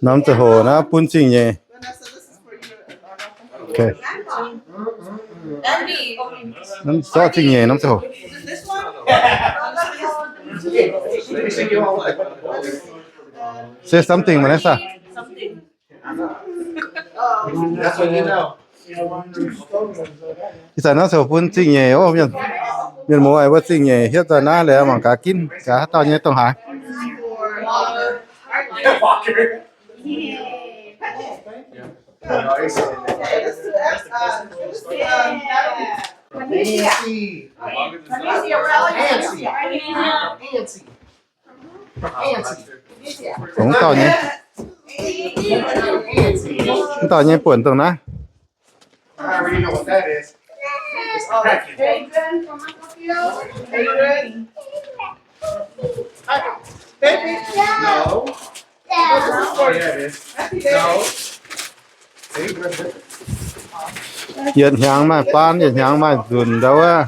Nam te ho na pun ching ye. Okay. Nam so ching ye nam te ho. Say something, Vanessa. Something. That's what you know. Isa na so pun ching ye o mian. Mian mo ai wa ching ye hiet ta na le mang ka kin ka ta nye tong ha. Walker. Cũng to nhé. Cũng to nhé buồn tông na. I already know what that is. It's cracking. Baby. No. Oh, yeah, it is. No. Hiện hàng mà pan hiện hàng mà dùn đâu á.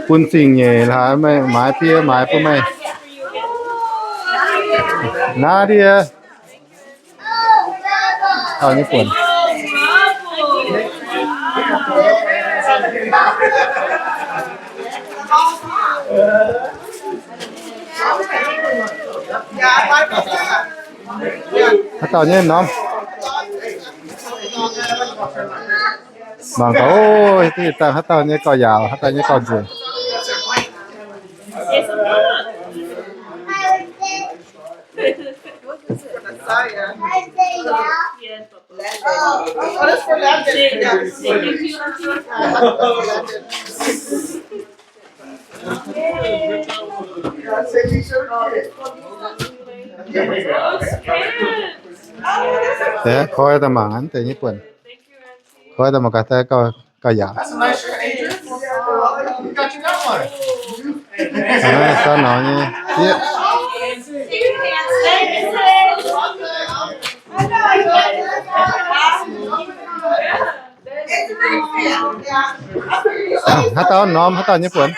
Pun ching ye là mày mái pia mái của mày. Nadia. To nhé buồn. To nhé nom. Bằng có thì ta hát to nhé cò giàu hát to nhé con gì. Thế khói ta mang hắn tới Nhật Bản. Khói ta mà cả thế có giả. Sao nói nhỉ? Hát tao nom hát tao Nhật Bản.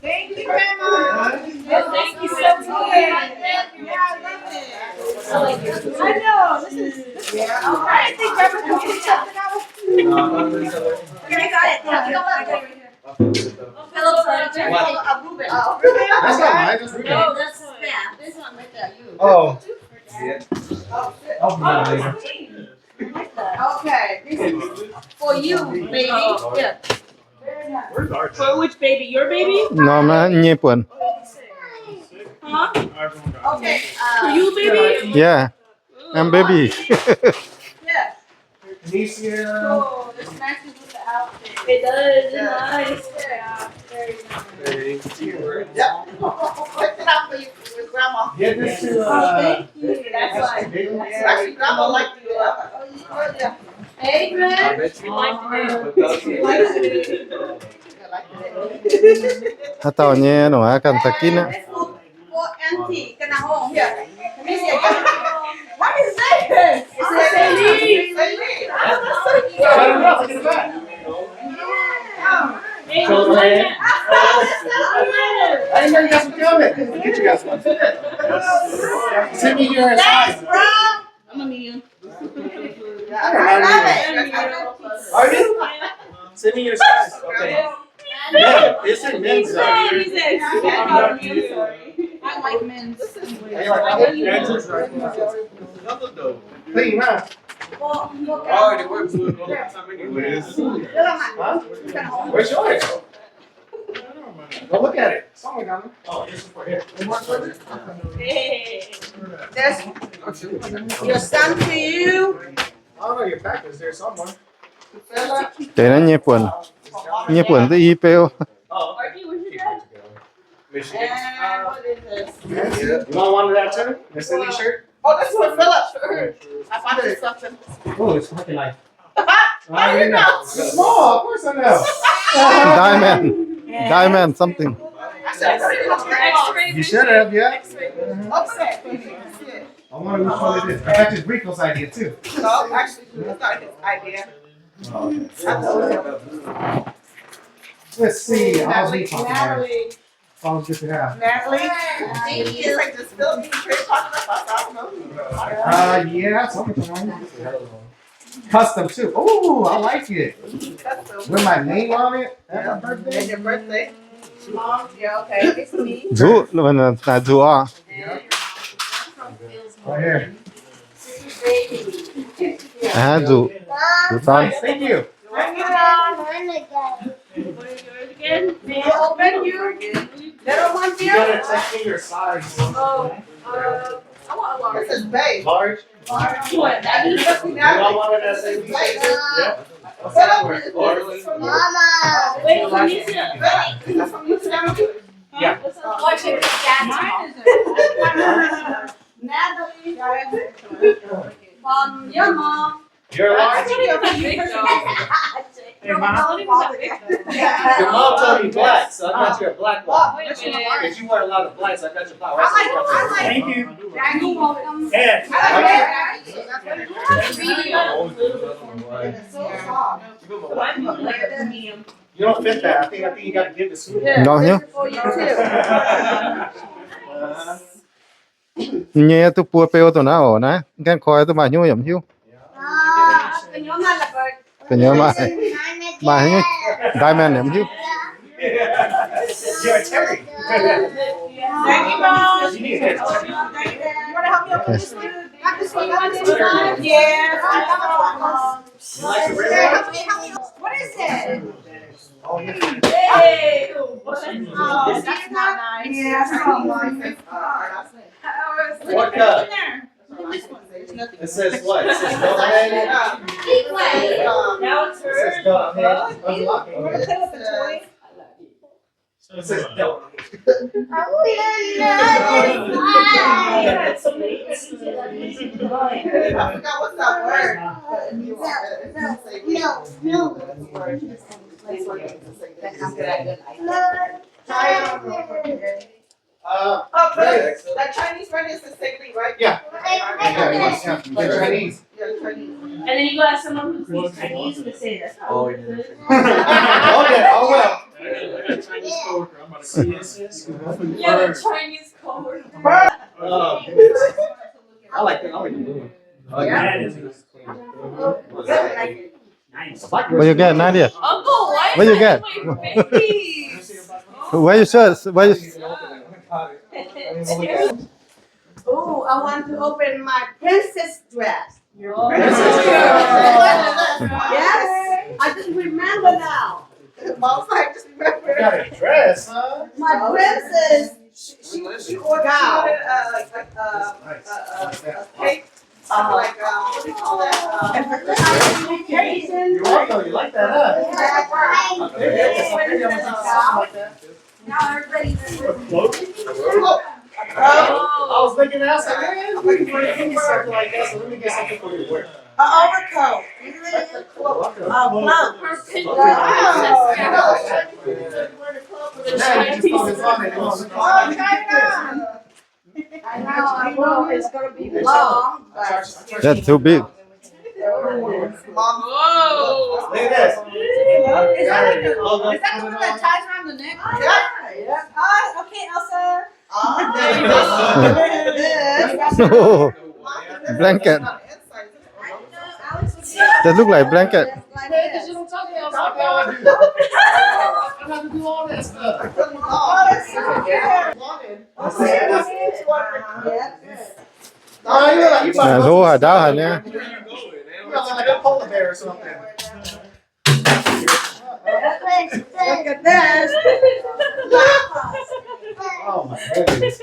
Thank you so much. I know. This is. I think Grandma can pick something out. Okay, I got it. I got it right here. Hello, furniture. That's not mine. That's Ruben. No, that's this one right there. You. Oh. I'll be there later. Okay, this is for you, baby. Yeah. For which baby? Your baby? Nom nó Nhật Bản. Huh? Okay. For you, baby? Yeah. I'm baby. Yeah. Alicia. Oh, this matches with the outfit. It does. It's nice. Yeah. Very nice. Yeah. Get this to Thank you. That's why. Actually, Grandma liked it. Hey, Greg. You liked it. Hát tao nhé nó cần ta kín á. For auntie, can I hold here? Let me see. What is that? It's a Celine. I didn't know you guys were coming. Get you guys one. Send me your size. I'm a medium. I love it. Are you? Send me your size. Okay. Men. It's in men's size. I like men's. Clean, huh? Oh, they work blue all the time anyways. Huh? Where's yours? Go look at it. Someone got it. Oh, this is for here. Hey. There's your son to you. I don't know, your pack is there somewhere. Thế nó Nhật Bản. Nhật Bản tới IPO. Oh, Archie, where's your dad? Michigan. And what is this? You want one of that too? Miss Lee shirt? Oh, this is for Philip. I found it something. Oh, it's fucking nice. How do you know? It's small, of course I know. Diamond. Diamond something. You should have, yeah. Okay. I wonder which one it is. I fact, it's Rico's idea too. No, actually, it's not his idea. Let's see. How's he talking about? Always good to have. Natalie, it's like this Philippine trade popping up. I don't know. Yeah, sometimes. Custom too. Oh, I like it. With my name on it. That's my birthday. It's your birthday. Yeah, okay. It's me. 猪มันน่ะ猪啊 Right here. 猪ตอน Thank you. Open you. Little one You here. gotta check me your size. I want a large. This is big. Large. What? You all want it as a Yeah. What's that for? Mama. Wait, can you see it? That's from you to them? Yeah. Watch it. Natalie. Your mom. You're large. Hey, Mom. Your mom told me black, so I got you a black one. Wait a minute. Because you wear a lot of black, so I got you black. I like. Thank you. You're welcome. Ed. It's so soft. You don't fit that. I think you got to give the suit. Đó nhá. For you too. Nhẹ tu pua peo tu na ổ na. Gan khoi tu mà nhu yểm hiu. Cái nhóm này là bởi. Cái nhớ mà hiu. Diamond yểm hiu. You're a Terry. Thank you, Mom. You need it. You want to help me open this one? Not this one, not this one. Yeah. You like the red one? What is it? Oh, yeah. Hey. Oh, that's not nice. Yeah, that's not nice. What cup? It says what? It says go ahead. Now it's It says hers. go ahead. Unlock We're gonna it. play with the toy. It says don't. I forgot what's that word. Oh, Red. that Chinese word is the same thing, right? Yeah. They're Chinese. Yeah, Chinese. And then you go ask someone who speaks Chinese and they say that's not Oh, good. Oh, yeah. Oh, well. I got a Chinese coworker. I'm about to see this. Yeah, the Chinese code. I like that. I like the blue one. That is nice. Where you get, Nadia? Uncle, why Where you is get? that my babies? Where you search? Where you? Oh, I want to open my princess dress. Princess Yes, I just remember now. Mom's like, just You got remember. a dress, huh? My princess, she ordered a cake. Like, what do you call that? You're welcome. You like that, huh? Like that. Now everybody's. I was thinking that. I was like, man, I'm looking for a something like that. So let me get something for you to wear. Overcoat. The Now you just Chinese. throw this on and it won't come Oh, off. China. I know it's gonna be long, but. That's too big. Mom. Whoa. Look at this. Is that like the, Oh, is that the one that ties around the neck? Yeah. Oh, okay, Elsa. Oh, blanket. That look like blanket. I'm gonna do all that stuff. Oh, that's so cute. Oh, you look like you À, about số đáo hình nha. You look like a polar bear or something. Look at this. Oh my goodness.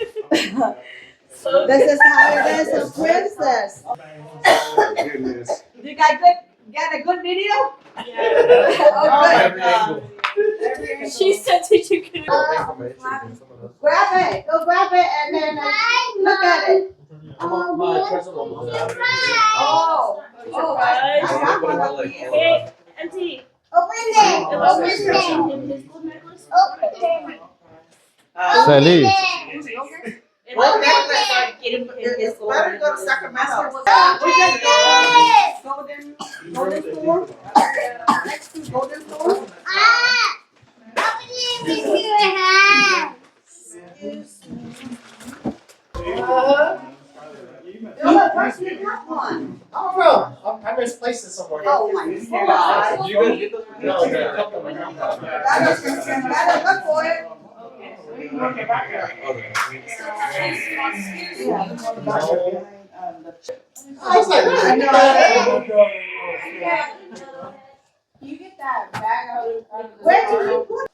This is how it is a princess. Oh my goodness. You got a good video? Every angle. She said that you can. Grab it. Go grab it and then look at it. Oh. Oh, I got one up here. Hey, Auntie. Open What's his name? His gold necklace? Sally. Well, necklace. It's better go to Sacramento. Golden store. Next to golden store. place it somewhere. Oh my God. You guys get those? No, yeah, a couple of them. Look for it. I was like, I know. You get that bag out of where did you put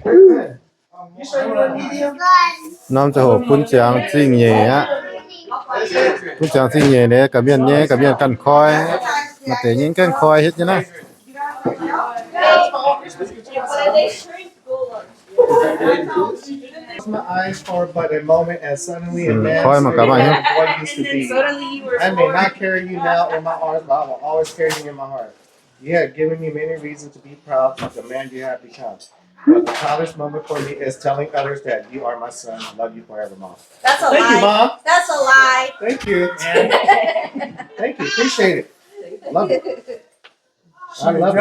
it? you sure you want medium? Nam cho hồ phun chàng zing nhẹ á, phun chàng zing nhẹ này nhẹ cả miền căn khói, mà để những căn khói hết chứ na. But they shrink gold. Close my eyes for but a moment and suddenly a man Khói mà cả bạn nhé. what used to And then be. suddenly you were I may not carry you now in my arms, but I will always carry you in my heart. You have given me many reasons to be proud of the man you have become. But the proudest moment for me is telling others that you are my son. I love you forever, Mom. That's a Thank you, lie. Mom. That's a lie. Thank you. Thank you. Appreciate it. Love it. I love it.